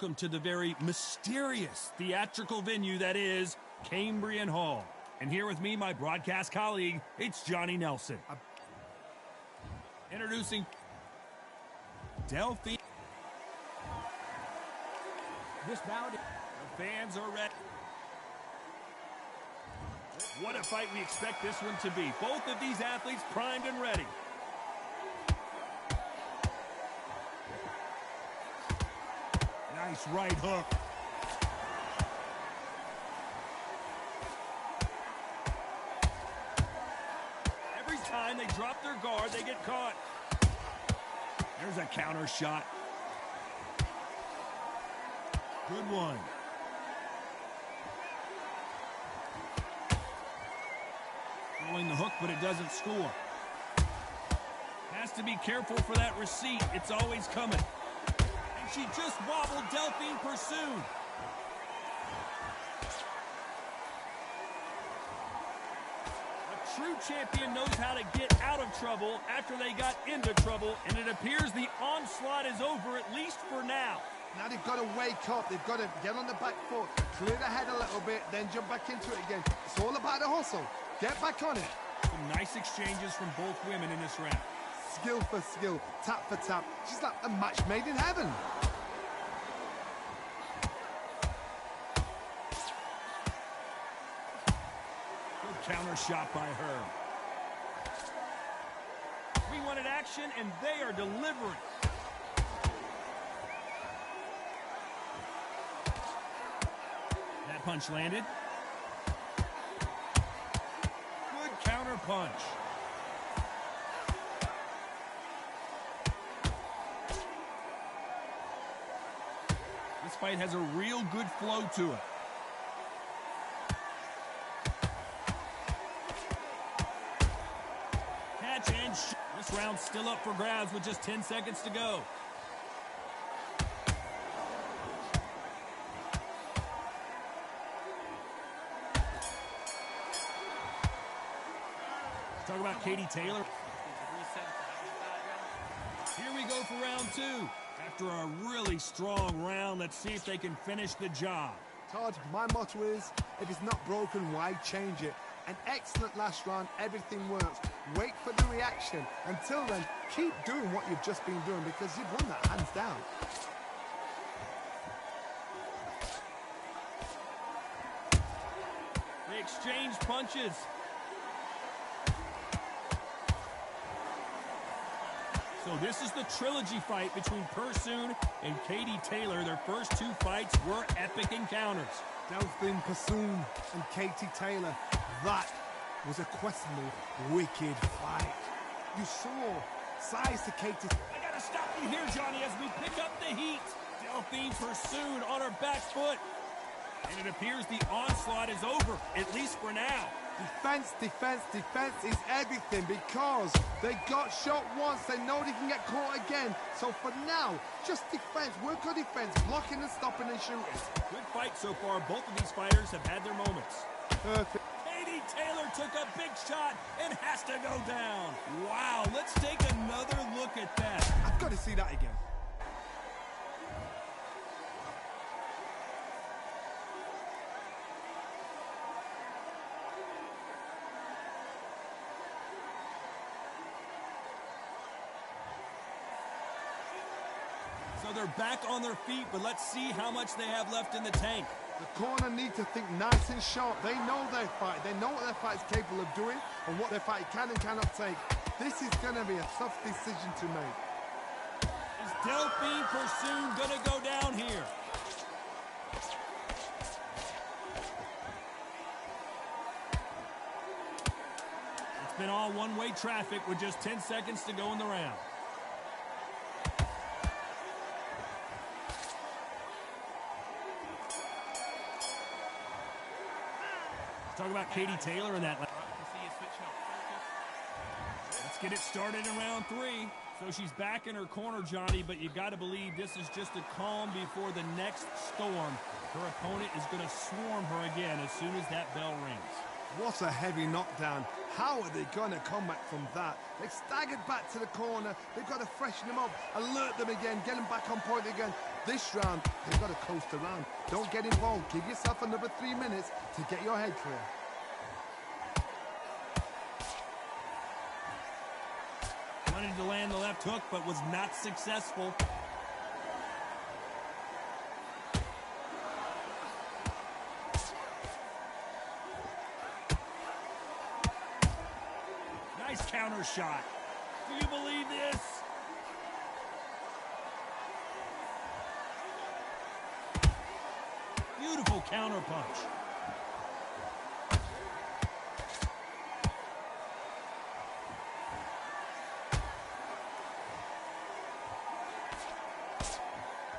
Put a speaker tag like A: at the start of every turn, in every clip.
A: Welcome to the very mysterious theatrical venue that is Cambrian Hall. And here with me, my broadcast colleague, it's Johnny Nelson. Introducing Delphine. This bout, the fans are ready. What a fight we expect this one to be. Both of these athletes primed and ready. Nice right hook. Every time they drop their guard, they get caught. There's a counter shot. Good one. Throwing the hook, but it doesn't score. Has to be careful for that receipt. It's always coming. She just wobbled Delphine Pursoon. A true champion knows how to get out of trouble after they got into trouble, and it appears the onslaught is over, at least for now.
B: Now they've got to wake up. They've got to get on the back foot, clear the head a little bit, then jump back into it again. It's all about the hustle. Get back on it.
A: Some nice exchanges from both women in this round.
B: Skill for skill, tap for tap. She's like a match made in heaven.
A: Good counter shot by her. We wanted action, and they are delivering. That punch landed. Good counter punch. This fight has a real good flow to it. Catch and shoot. This round's still up for grabs with just 10 seconds to go. Talk about Katie Taylor. Here we go for round two. After a really strong round, let's see if they can finish the job.
B: Todd, my motto is, if it's not broken, why change it? An excellent last round, everything works. Wait for the reaction. Until then, keep doing what you've just been doing because you've won that hands down.
A: They exchange punches. So this is the trilogy fight between Pursoon and Katie Taylor. Their first two fights were epic encounters.
B: Delphine Pursoon and Katie Taylor. That was a questionable, wicked fight. You saw size to Katie.
A: I gotta stop you here, Johnny, as we pick up the heat. Delphine Pursoon on her back foot. And it appears the onslaught is over, at least for now.
B: Defense, defense, defense is everything because they got shot once. They know they can get caught again. So for now, just defense. Work on defense, blocking and stopping and shooting.
A: Good fight so far. Both of these fighters have had their moments.
B: Perfect.
A: Katie Taylor took a big shot and has to go down. Wow, let's take another look at that.
B: I've got to see that again.
A: So they're back on their feet, but let's see how much they have left in the tank.
B: The corner need to think nice and sharp. They know their fight. They know what their fight is capable of doing and what their fight can and cannot take. This is going to be a tough decision to make.
A: Is Delphine Pursoon going to go down here? It's been all one-way traffic with just 10 seconds to go in the round. Talk about Katie Taylor in that. Let's get it started in round three. So she's back in her corner, Johnny, but you got to believe this is just a calm before the next storm. Her opponent is going to swarm her again as soon as that bell rings.
B: What a heavy knockdown. How are they going to come back from that? They staggered back to the corner. They've got to freshen them up, alert them again, get them back on point again. This round, they've got to coast around. Don't get involved. Give yourself another 3 minutes to get your head clear.
A: Wanted to land the left hook, but was not successful. Nice counter shot. Do you believe this? Beautiful counter punch.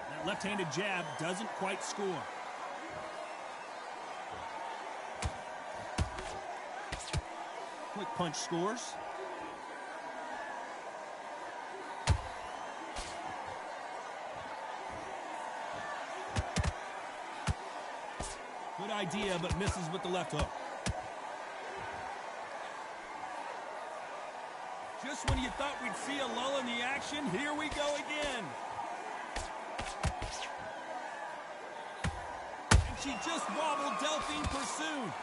A: That left-handed jab doesn't quite score. Quick punch scores. Good idea, but misses with the left hook. Just when you thought we'd see a lull in the action, here we go again. And she just wobbled Delphine Pursuit.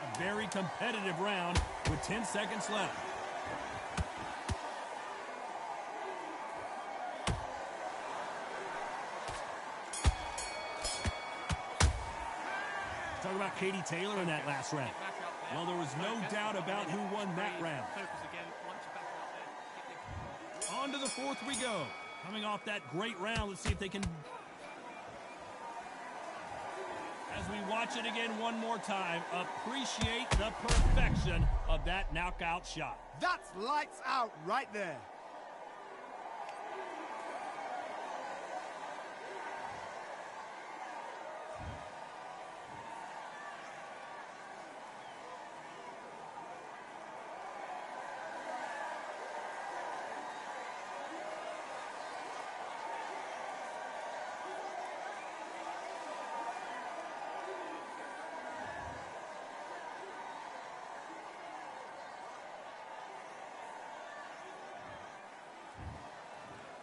A: A very competitive round with 10 seconds left. Talk about Katie Taylor in that last round. Well, there was no doubt about who won that round. On to the fourth we go. Coming off that great round, let's see if they can... As we watch it again one more time, appreciate the perfection of that knockout shot.
B: That's lights out right there.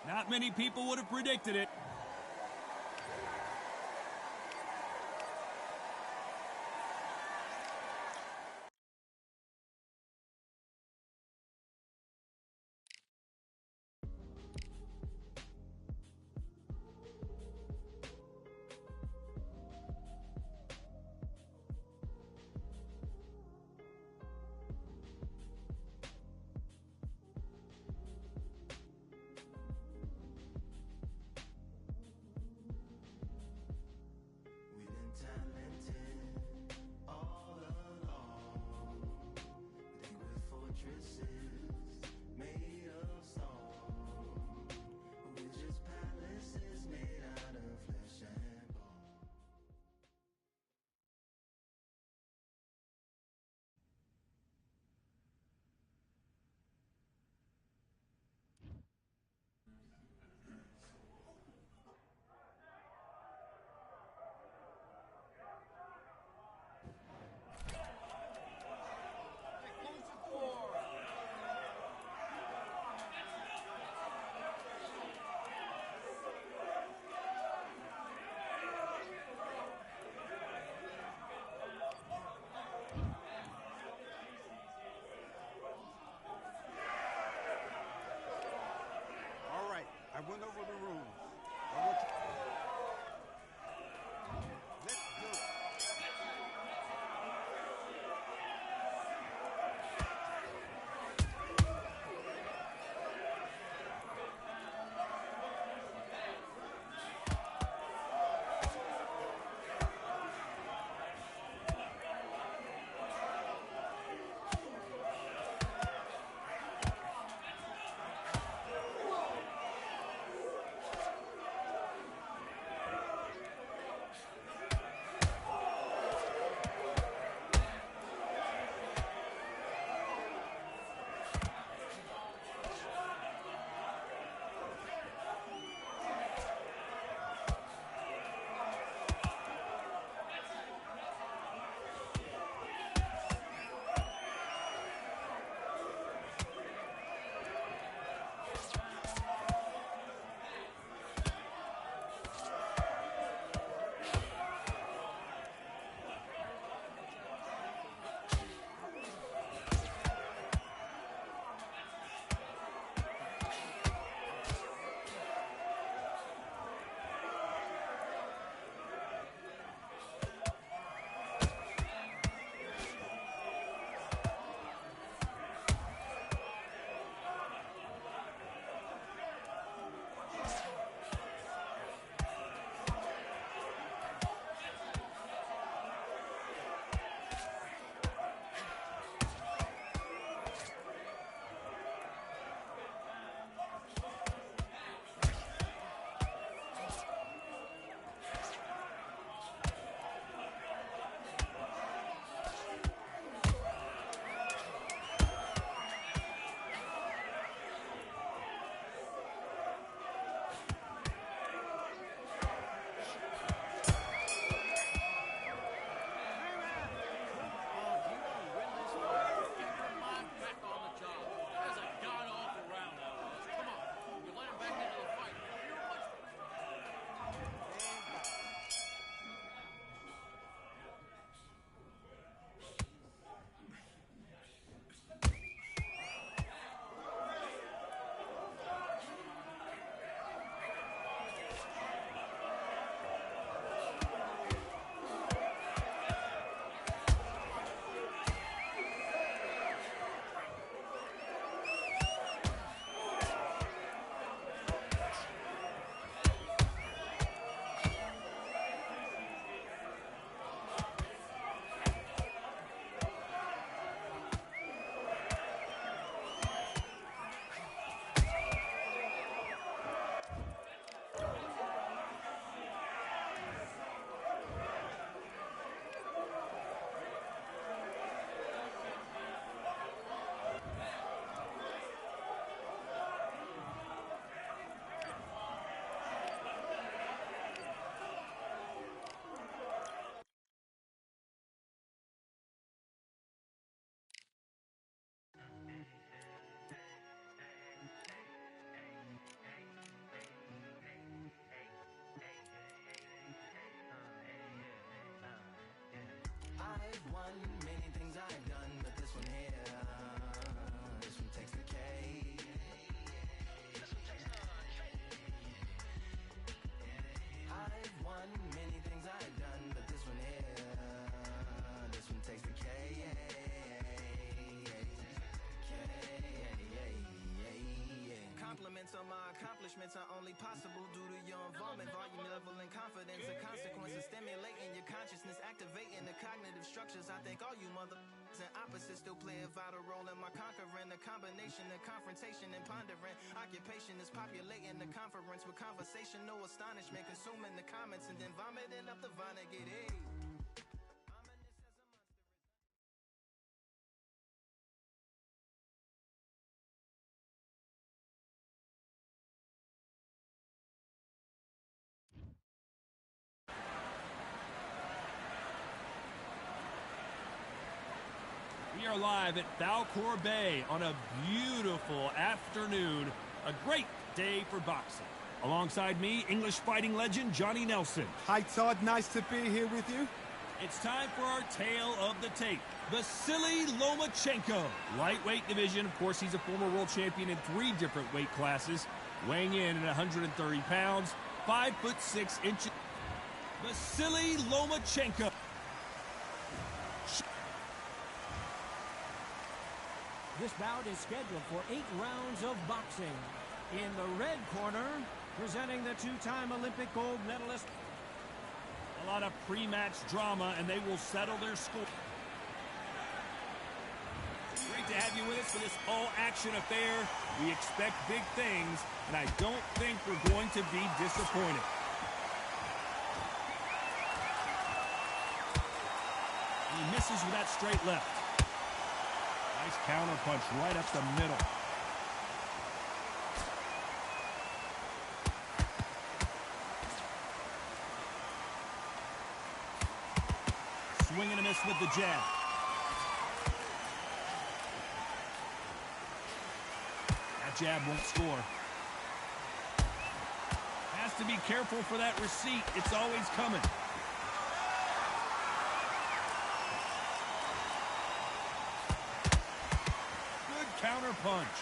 A: Not many people would have predicted it.
C: accomplishments are only possible due to your involvement, volume, level, and confidence. The consequences stimulating your consciousness, activating the cognitive structures. I think all you and opposites still play a vital role in my conquering. The combination of confrontation and pondering. Occupation is populating the conference with conversation, no astonishment, consuming the comments and then vomiting up the Vonnegut. Hey.
A: We are live at Valcour Bay on a beautiful afternoon. A great day for boxing. Alongside me, English fighting legend Johnny Nelson.
B: Hi, Todd. Nice to be here with you.
A: It's time for our tale of the tape. Vasily Lomachenko. Lightweight division. Of course, he's a former world champion in 3 different weight classes. Weighing in at 130 pounds, 5'6". Vasily Lomachenko.
D: This bout is scheduled for 8 rounds of boxing. In the red corner, presenting the 2-time Olympic gold medalist.
A: A lot of pre-match drama, and they will settle their score. Great to have you with us for this all-action affair. We expect big things, and I don't think we're going to be disappointed. He misses with that straight left. Nice counter punch right up the middle. Swing and a miss with the jab. That jab won't score. Has to be careful for that receipt. It's always coming. Counter punch.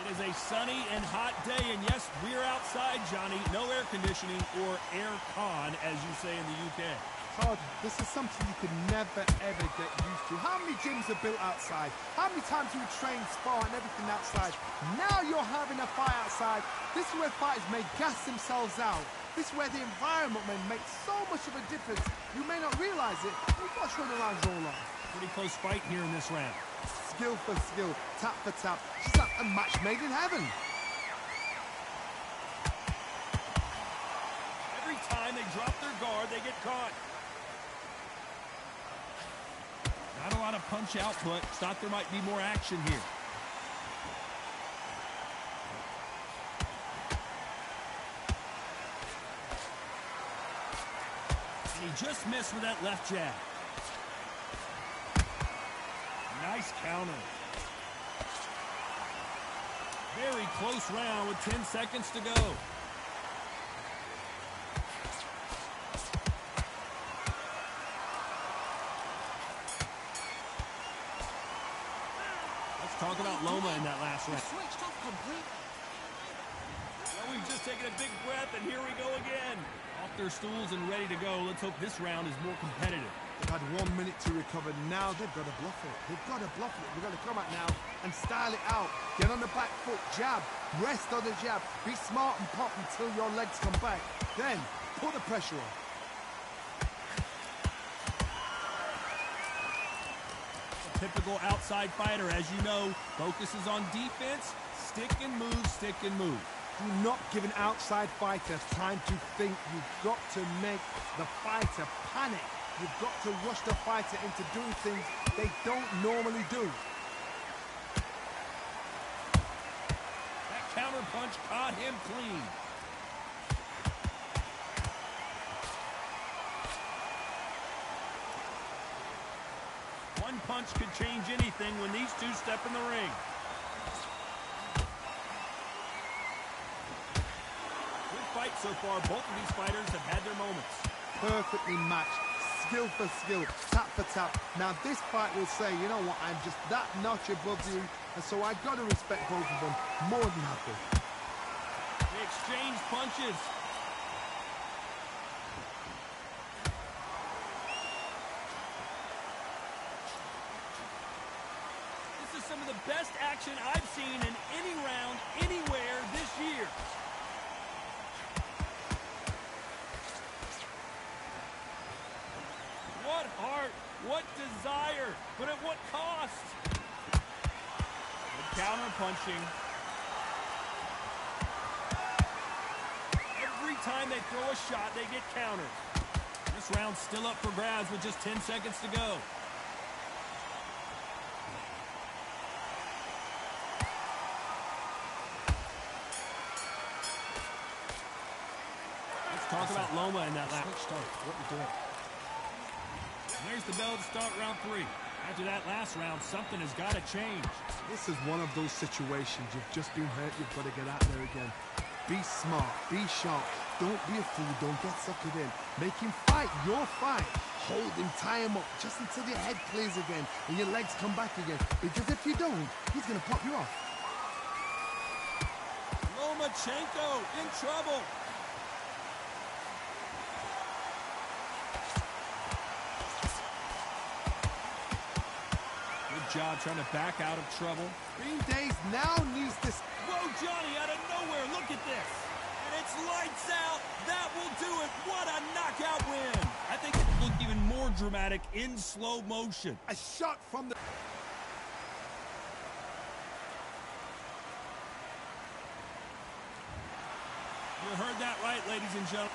A: It is a sunny and hot day, and yes, we're outside, Johnny. No air conditioning or air con, as you say in the UK.
B: Todd, this is something you could never, ever get used to. How many gyms are built outside? How many times do you train, spar, and everything outside? Now you're having a fight outside. This is where fighters may gas themselves out. This is where the environment may make so much of a difference. You may not realize it, but watch when the rounds roll on.
A: Pretty close fight here in this round.
B: Skill for skill, tap for tap. It's like a match made in heaven.
A: Every time they drop their guard, they get caught. Not a lot of punch output. Thought there might be more action here. And he just missed with that left jab. Nice counter. Very close round with 10 seconds to go. Let's talk about Loma in that last round.
D: Switched off completely.
A: Well, we've just taken a big breath, and here we go again. Off their stools and ready to go. Let's hope this round is more competitive.
B: They've had 1 minute to recover. Now they've got to bluff it. They've got to bluff it. They've got to come out now and style it out. Get on the back foot, jab, rest on the jab. Be smart and pop until your legs come back. Then put the pressure on.
A: A typical outside fighter, as you know, focuses on defense, stick and move, stick and move.
B: Do not give an outside fighter time to think. You've got to make the fighter panic. You've got to rush the fighter into doing things they don't normally do.
A: That counter punch caught him clean. One punch could change anything when these two step in the ring. Good fight so far. Both of these fighters have had their moments.
B: Perfectly matched. Skill for skill, tap for tap. Now this fight will say, you know what, I'm just that notch above you, and so I've got to respect both of them more than happy.
A: They exchange punches. This is some of the best action I've seen in any round, anywhere this year. What heart, what desire, but at what cost? Good counter punching. Every time they throw a shot, they get countered. This round's still up for grabs with just 10 seconds to go. Let's talk about Loma in that lap.
D: What you doing?
A: And there's the bell to start round 3. After that last round, something has got to change.
B: This is one of those situations. You've just been hurt. You've got to get out there again. Be smart. Be sharp. Don't be a fool. Don't get suckered in. Make him fight your fight. Hold him, tie him up, just until your head clears again and your legs come back again. Because if you don't, he's going to pop you off.
A: Lomachenko in trouble. Good job trying to back out of trouble.
B: Green Days now needs this.
A: Whoa, Johnny, out of nowhere. Look at this. And it's lights out. That will do it. What a knockout win. I think it looked even more dramatic in slow motion.
B: A shot from the...
A: You heard that right, ladies and gentlemen.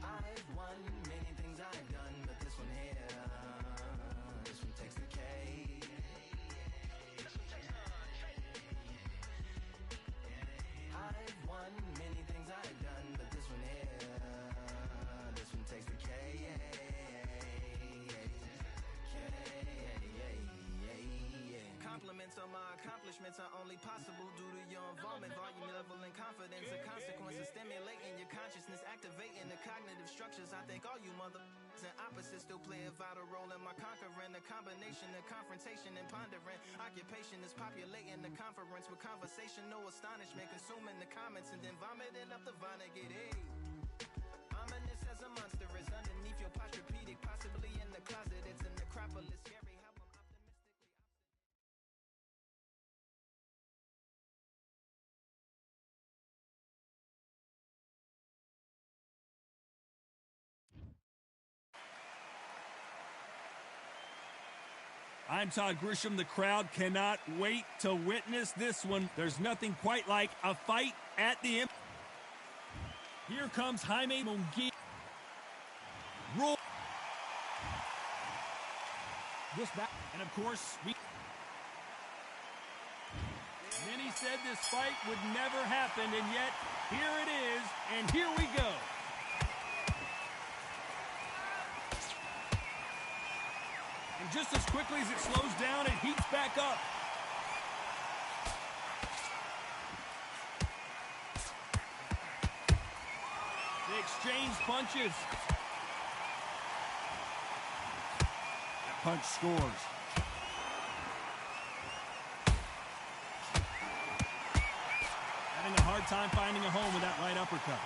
C: I've won many things I've done, but this one here, this one takes the cake. I've won many things I've done, but this one here, this one takes the cake. Compliments on my accomplishments are only possible due to your involvement, volume, level, and confidence. The consequences stimulating your consciousness, activating the cognitive structures. I think all you and opposites still play a vital role in my conquering. The combination of confrontation and pondering. Occupation is populating the conference with conversation, no astonishment. Consuming the comments and then vomiting up the Vonnegut. Hey, ominous as a monster is underneath your posturepedic, possibly in the closet. It's a necropolis. Scary how I'm optimistically.
A: I'm Todd Grisham. The crowd cannot wait to witness this one. There's nothing quite like a fight at the end. Here comes Jaime Munguia. Roll.
D: This back.
A: And of course, many said this fight would never happen, and yet here it is, and here we go. And just as quickly as it slows down, it heats back up. They exchange punches. That punch scores. Having a hard time finding a home with that right uppercut.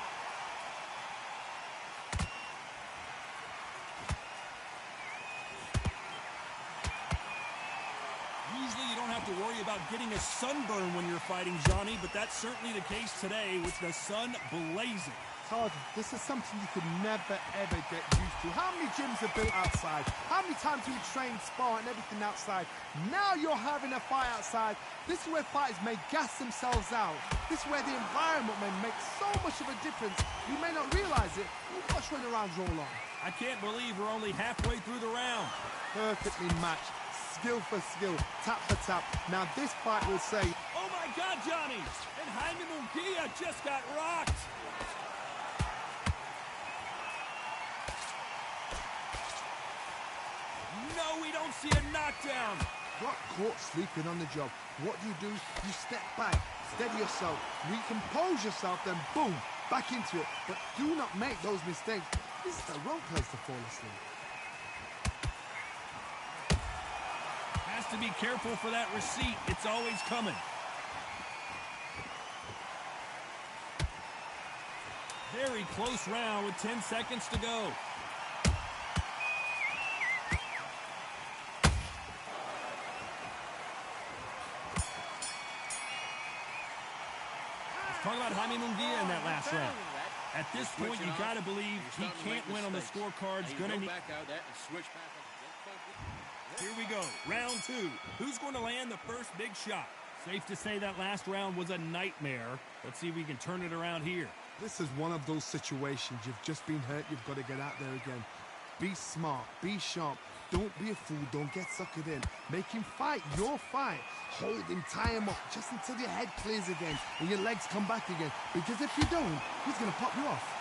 A: Usually you don't have to worry about getting a sunburn when you're fighting, Johnny, but that's certainly the case today with the sun blazing.
B: Todd, this is something you could never, ever get used to. How many gyms are built outside? How many times do you train, spar, and everything outside? Now you're having a fight outside. This is where fighters may gas themselves out. This is where the environment may make so much of a difference. You may not realize it. Watch when the rounds roll on.
A: I can't believe we're only halfway through the round.
B: Perfectly matched. Skill for skill. Tap for tap. Now this fight will say,
A: oh my God, Johnny! And Jaime Munguia just got rocked. No, we don't see a knockdown.
B: got caught sleeping on the job. What do? You step back, steady yourself, recompose yourself, then boom, back into it, but do not make those mistakes. This is the wrong place to fall asleep.
A: Has to be careful for that receipt. It's always coming. Very close round with 10 seconds to go. Talk about Jaime Munguia in that last round. At this point, you got to believe he can't win on the scorecards. Gonna need. Here we go, round two. Who's going to land the first big shot? Safe to say that last round was a nightmare. Let's see if we can turn it around here.
B: This is one of those situations. You've just been hurt. You've got to get out there again. Be smart. Be sharp. Don't be a fool. Don't get suckered in. Make him fight your fight. Hold him, tie him up, just until your head clears again and your legs come back again. Because if you don't, he's going to pop you off.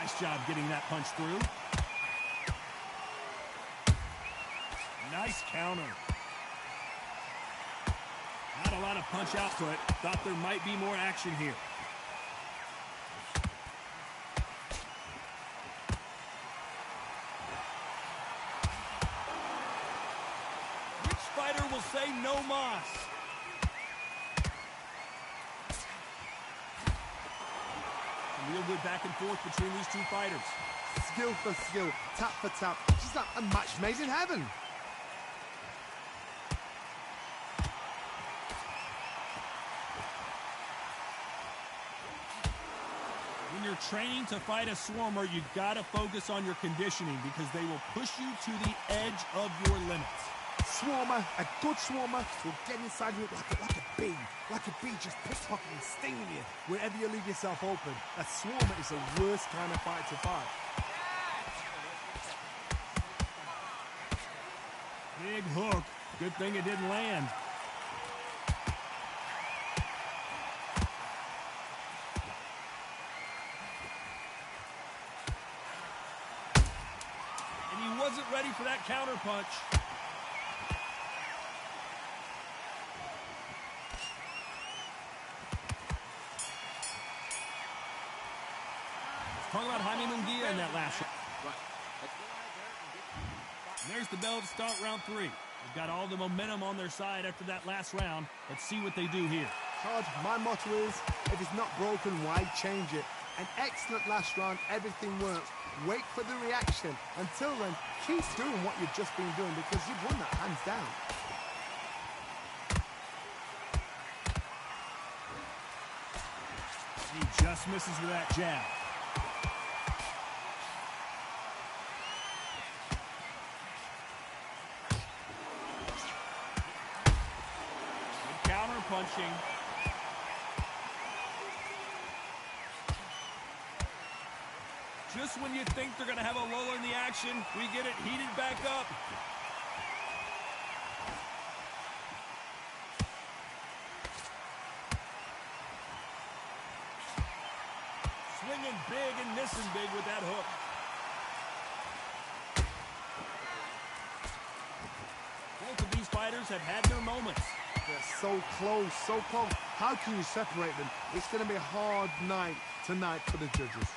A: Nice job getting that punch through. Nice counter. Not a lot of punch output. Thought there might be more action here. Which fighter will say no mas? Real good back and forth between these two fighters.
B: Skill for skill, tap for tap. Just like a match made in heaven.
A: When you're training to fight a swarmer, you gotta focus on your conditioning because they will push you to the edge of your limits.
B: Swarmer, a good swarmer, will get inside you like a bee. Like a bee, just pickpocketing, stinging you wherever you leave yourself open. A swarmer is the worst kind of fight to fight.
A: Big hook. Good thing it didn't land. And he wasn't ready for that counter punch. Talking about Jaime Munguia in that last round. And there's the bell to start round three. They've got all the momentum on their side after that last round. Let's see what they do here.
B: Todd, my motto is, if it's not broken, why change it? An excellent last round, everything works. Wait for the reaction. Until then, keep doing what you've just been doing because you've won that hands down.
A: He just misses with that jab. Good counter punching. Just when you think they're going to have a lull in the action, we get it heated back up. Swinging big and missing big with that hook. Both of these fighters have had their moments.
B: They're so close, so close. How can you separate them? It's going to be a hard night tonight for the judges.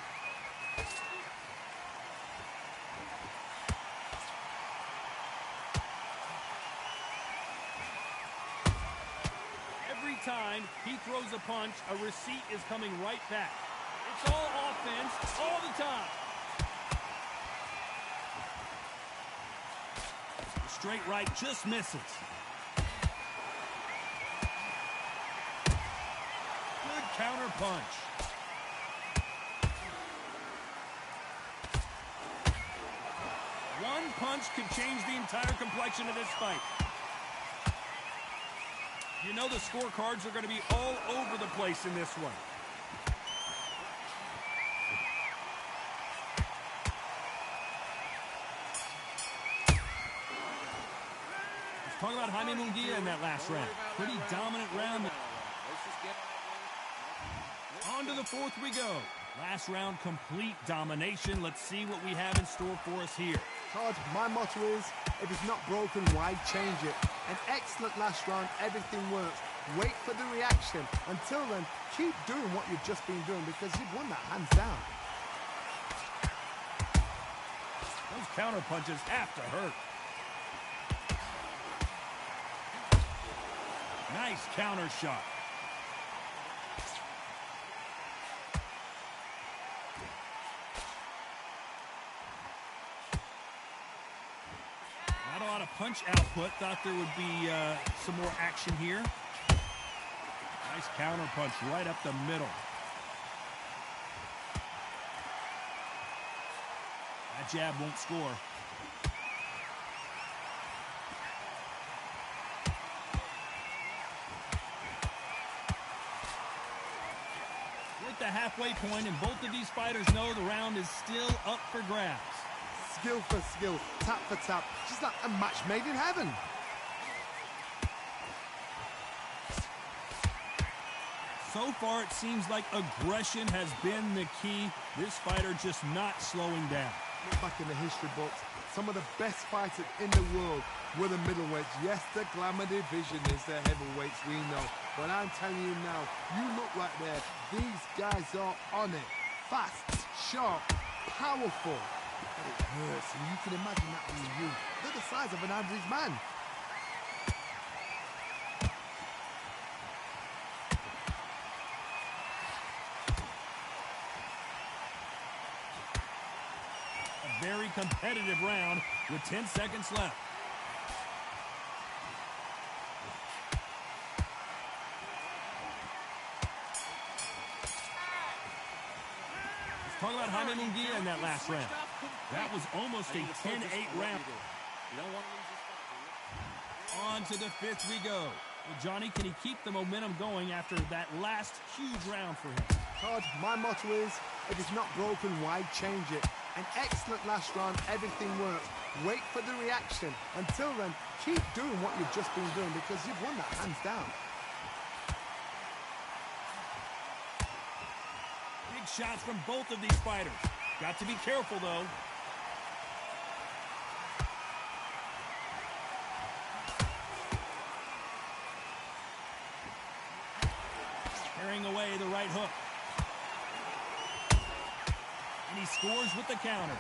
A: Every time he throws a punch, a receipt is coming right back. It's all offense all the time. The straight right just misses. Good counter punch. One punch could change the entire complexion of this fight. You know the scorecards are going to be all over the place in this one. Let's talk about Jaime Munguia in that last round. Pretty dominant round. On to the fourth we go. Last round, complete domination. Let's see what we have in store for us here.
B: Todd, my motto is, if it's not broken, why change it? An excellent last round, everything works. Wait for the reaction. Until then, keep doing what you've just been doing because you've won that hands down.
A: Those counter punches have to hurt. Nice counter shot. Not a lot of punch output. Thought there would be some more action here. Nice counter punch right up the middle. That jab won't score. We're at the halfway point, and both of these fighters know the round is still up for grabs.
B: Skill for skill, tap for tap, just like a match made in heaven.
A: So far, it seems like aggression has been the key. This fighter just not slowing down.
B: Look back in the history books, some of the best fighters in the world were the middleweights. Yes, the glamour division is the heavyweights, we know. But I'm telling you now, you look right there, these guys are on it. Fast, sharp, powerful. But it hurts, and you can imagine that being you. They're the size of an average man.
A: A very competitive round with 10 seconds left. Talk about Jaime Munguia in that last round. That was almost a 10-8 round. On to the fifth we go. Well, Johnny, can he keep the momentum going after that last huge round for him?
B: Todd, my motto is, if it's not broken, why change it? An excellent last round, everything works. Wait for the reaction. Until then, keep doing what you've just been doing because you've won that hands down.
A: Shots from both of these fighters. Got to be careful, though. Carrying away the right hook. And he scores with the counter.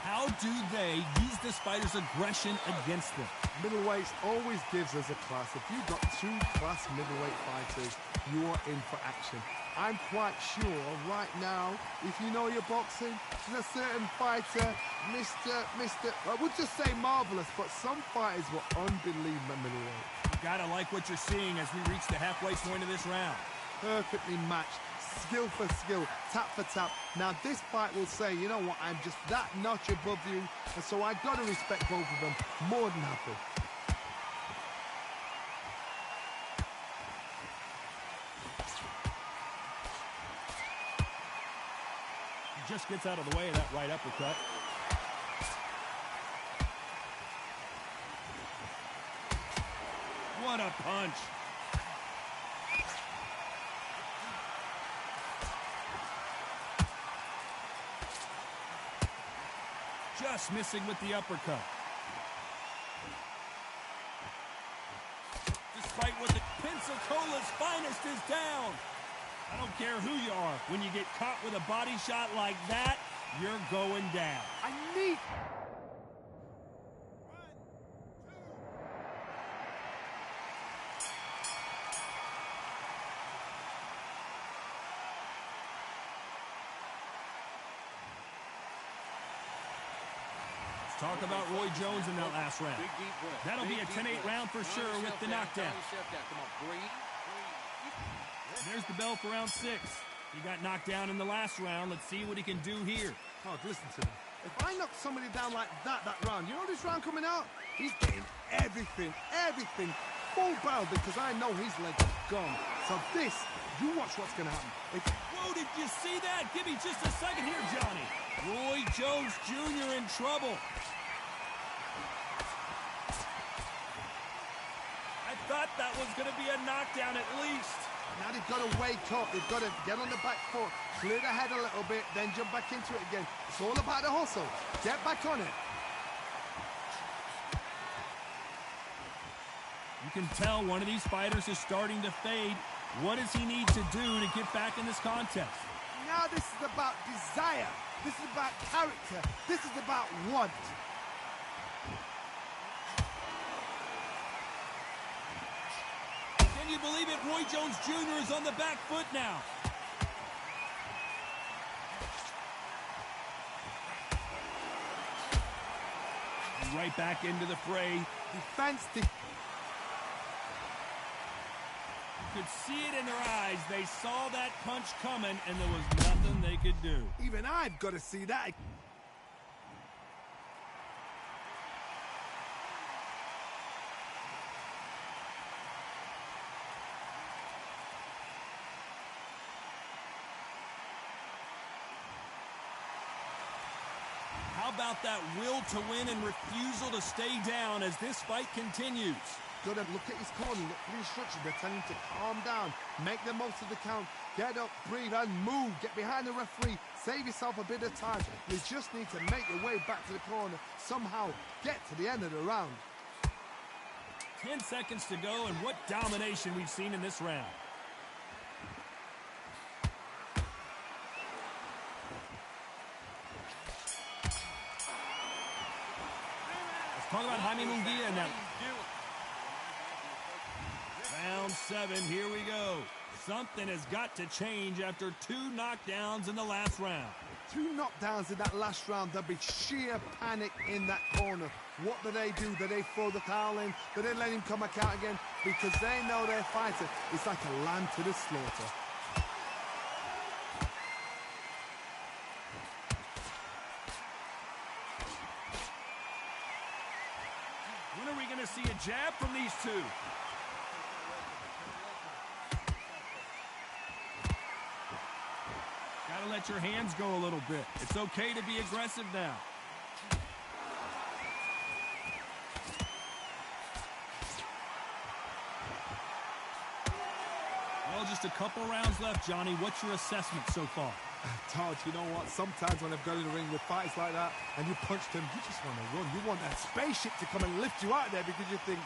A: How do they use this fighter's aggression against them?
B: Middleweights always gives us a class. If you've got two class middleweight fighters, you are in for action. I'm quite sure right now, if you know your boxing, there's a certain fighter, I would just say marvelous, but some fighters were unbelievable middleweight.
A: You gotta like what you're seeing as we reach the halfway point of this round.
B: Perfectly matched. Skill for skill, tap for tap. Now this fight will say, you know what, I'm just that notch above you, and so I gotta respect both of them more than happy.
A: He just gets out of the way of that right uppercut. What a punch. Just missing with the uppercut. Despite what the Pensacola's finest is down. I don't care who you are. When you get caught with a body shot like that, you're going down.
B: I need...
A: Talk about Roy Jones in that last round. That'll be a 10-8 round for sure with the knockdown. There's the bell for round 6. He got knocked down in the last round. Let's see what he can do here.
B: Oh, listen to me. If I knock somebody down like that round, you know this round coming out? He's getting everything, full barrel because I know his legs are gone. So this, you watch what's going to happen.
A: Whoa, did you see that? Give me just a second here, Johnny. Roy Jones Jr. in trouble. I thought that was going to be a knockdown at least.
B: Now they've got to wake up. They've got to get on the back foot, clear the head a little bit, then jump back into it again. It's all about the hustle. Get back on it.
A: You can tell one of these fighters is starting to fade. What does he need to do to get back in this contest?
B: Now this is about desire. This is about character. This is about want.
A: Can you believe it? Roy Jones Jr. is on the back foot now. And right back into the fray.
B: Defense.
A: You could see it in their eyes. They saw that punch coming, and there was nothing they could do.
B: Even I've got to see that.
A: How about that will to win and refusal to stay down as this fight continues?
B: Got to look at his corner, look for the instructions. They're telling him to calm down, make the most of the count, get up, breathe, and move. Get behind the referee, save yourself a bit of time. You just need to make your way back to the corner, somehow get to the end of the round.
A: 10 seconds to go, and what domination we've seen in this round. Let's talk about Jaime Munguia now. Round 7, here we go. Something has got to change after 2 knockdowns in the last round.
B: 2 knockdowns in that last round. There'll be sheer panic in that corner. What do? Do they throw the towel in? Do they let him come back out again? Because they know their fighter is like a lamb to the slaughter.
A: When are we going to see a jab from these two? Gotta let your hands go a little bit. It's okay to be aggressive now. Well, just a couple rounds left, Johnny. What's your assessment so far?
B: Todd, you know what? Sometimes when I've got in the ring with fights like that and you punch them, you just want to run. You want that spaceship to come and lift you out there because you think,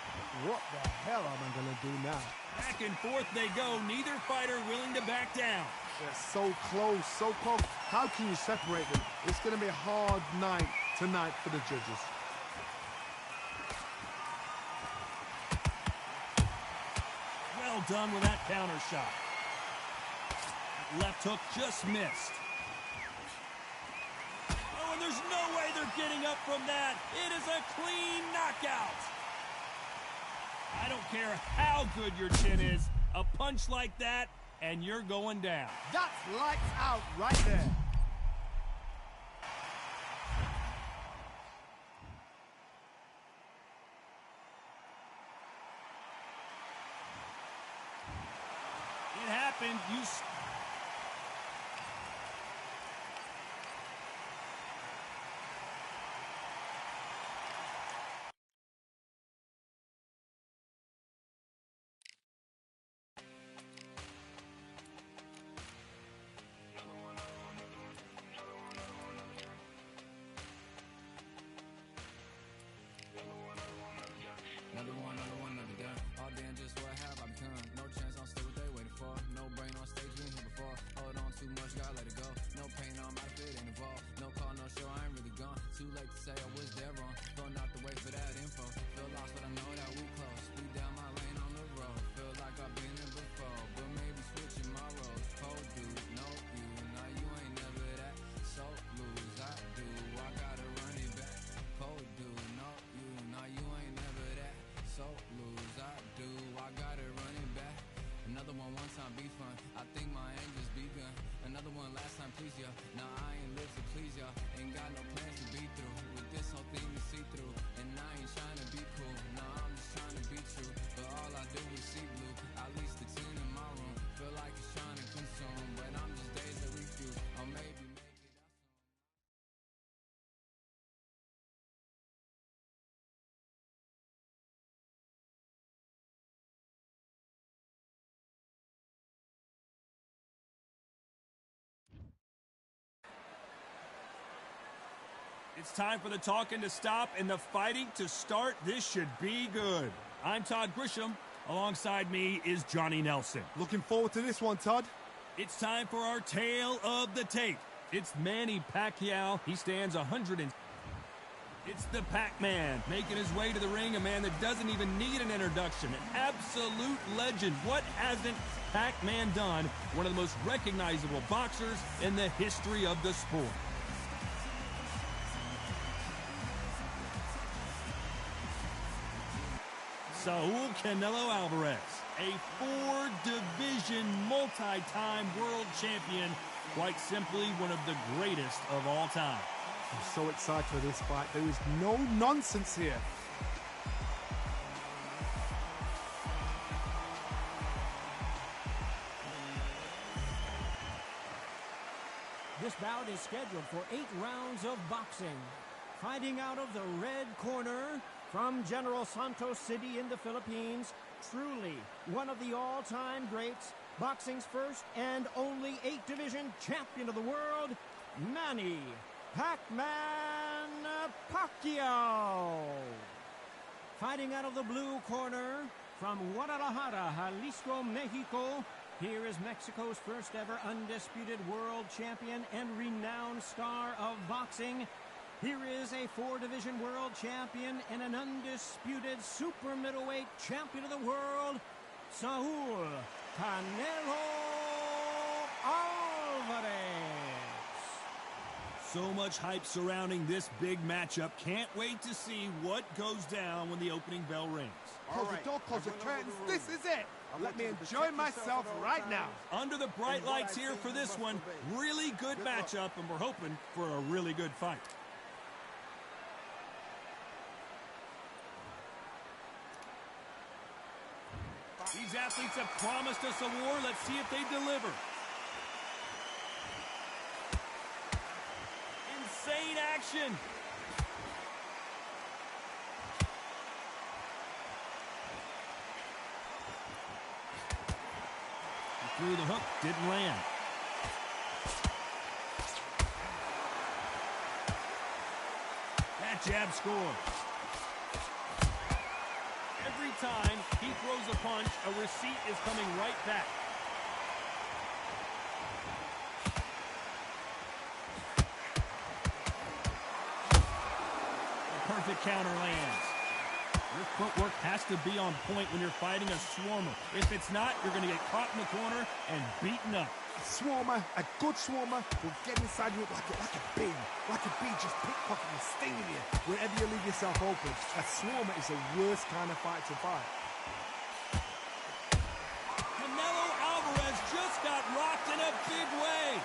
B: what the hell am I going to do now?
A: Back and forth they go. Neither fighter willing to back down.
B: They're so close, so close. How can you separate them? It's going to be a hard night tonight for the judges.
A: Well done with that counter shot. Left hook just missed. Oh, and there's no way they're getting up from that. It is a clean knockout. I don't care how good your chin is. A punch like that, and you're going down.
B: That's lights out right there.
A: It happened.
E: Another one, another guy. All day and just what have I become? No chance, I'll stay what they waiting for. No brain on stage, we ain't
A: It's time for the talking to stop and the fighting to start. This should be good. I'm Todd Grisham. Alongside me is Johnny Nelson.
B: Looking forward to this one, Todd.
A: It's time for our tale of the tape. It's Manny Pacquiao. He stands 100 and... It's the Pac-Man making his way to the ring, a man that doesn't even need an introduction. An absolute legend. What hasn't Pac-Man done? One of the most recognizable boxers in the history of the sport. Saul Canelo Alvarez, a four-division, multi-time world champion, quite simply one of the greatest of all time.
B: I'm so excited for this fight. There is no nonsense here.
D: This bout is scheduled for 8 rounds of boxing. Fighting out of the red corner, from General Santos City in the Philippines, truly one of the all-time greats, boxing's first and only 8-division champion of the world, Manny Pac-Man Pacquiao. Fighting out of the blue corner, from Guadalajara, Jalisco, Mexico, here is Mexico's first ever undisputed world champion and renowned star of boxing. Here is a 4-division world champion and an undisputed super middleweight champion of the world, Saul Canelo Alvarez.
A: So much hype surrounding this big matchup. Can't wait to see what goes down when the opening bell rings.
B: Close the door, close the curtains. This is it. Let me enjoy myself right now.
A: Under the bright lights here for this one. Really good matchup, and we're hoping for a really good fight. These athletes have promised us a war. Let's see if they deliver. Insane action. He threw the hook, didn't land. That jab scores. Every time he throws a punch, a receipt is coming right back. A perfect counter lands. Your footwork has to be on point when you're fighting a swarmer. If it's not, you're going to get caught in the corner and beaten up.
B: A swarmer, a good swarmer, will get inside you like a bee, just pickpocketing and stinging you wherever you leave yourself open. A swarmer is the worst kind of fight to fight.
A: Canelo Alvarez just got rocked in a big way.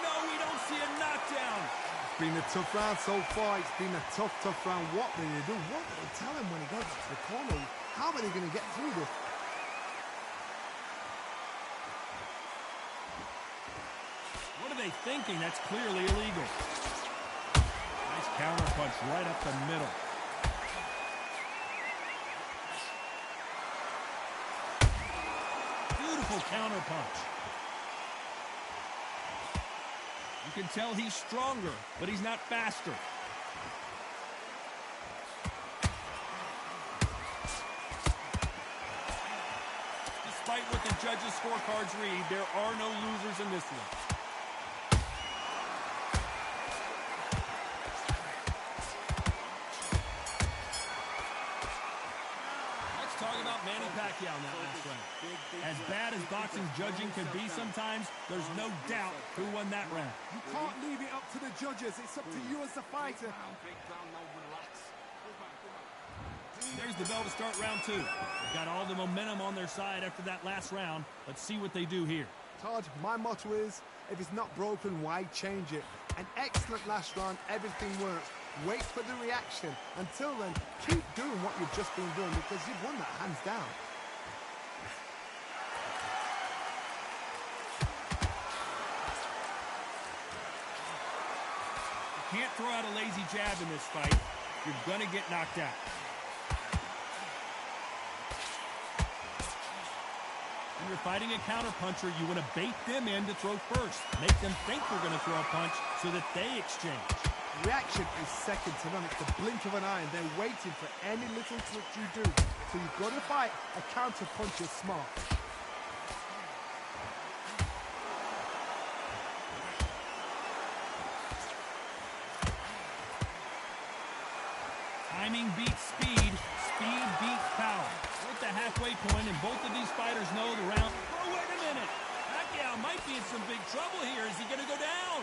A: No, we don't see a knockdown.
B: It's been a tough round so far. It's been a tough round. What did they do? What did they tell him when he got to the corner? How are they going to get through this?
A: What are they thinking? That's clearly illegal. Nice counter punch right up the middle. Beautiful counter punch. You can tell he's stronger, but he's not faster. Despite what the judges' scorecards read, there are no losers in this one. Let's talk about Manny Pacquiao in that last round. As bad as boxing judging can be sometimes, there's no doubt who won that round.
B: You can't leave it up to the judges. It's up to you as the fighter.
A: There's the bell to start round 2. They've got all the momentum on their side after that last round. Let's see what they do here.
B: Todd, my motto is, if it's not broken, why change it? An excellent last round, everything works. Wait for the reaction. Until then, keep doing what you've just been doing because you've won that hands down.
A: You can't throw out a lazy jab in this fight. You're going to get knocked out. When you're fighting a counterpuncher, you want to bait them in to throw first. Make them think you're going to throw a punch so that they exchange.
B: Reaction is second to none. It's the blink of an eye, and they're waiting for any little trick you do. So you've got to fight a counterpuncher smart.
A: Timing beats speed. Speed beats power. We're at the halfway point, and both of these fighters know the round. Oh, wait a minute. Pacquiao might be in some big trouble here. Is he going to go down?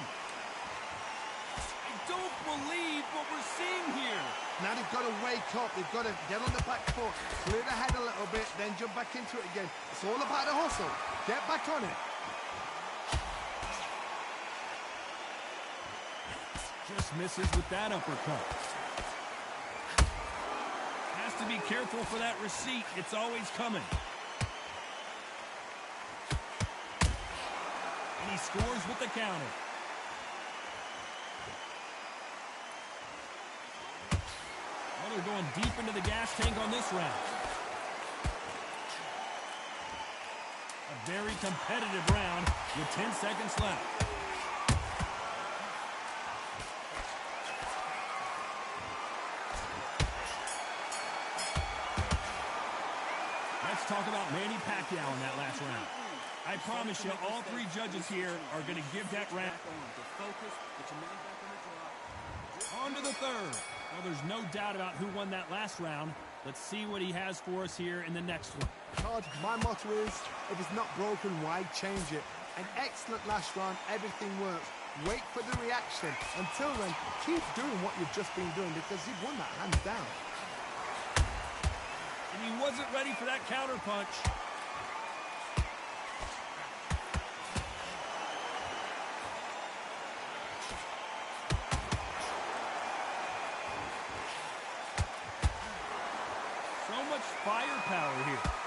A: I don't believe what we're seeing here.
B: Now they've got to wake up. They've got to get on the back foot, clear the head a little bit, then jump back into it again. It's all about the hustle. Get back on it.
A: Just misses with that uppercut. Has to be careful for that receipt. It's always coming. And he scores with the counter. Well, they're going deep into the gas tank on this round. A very competitive round with 10 seconds left. Let's talk about Manny Pacquiao in that last round. I promise you, all three judges here are going to give that round. On to the third. Well, there's no doubt about who won that last round. Let's see what he has for us here in the next one.
B: Todd, my motto is, if it's not broken, why change it? An excellent last round, everything works. Wait for the reaction. Until then, keep doing what you've just been doing because you've won that hands down.
A: And he wasn't ready for that counter punch. So much firepower here.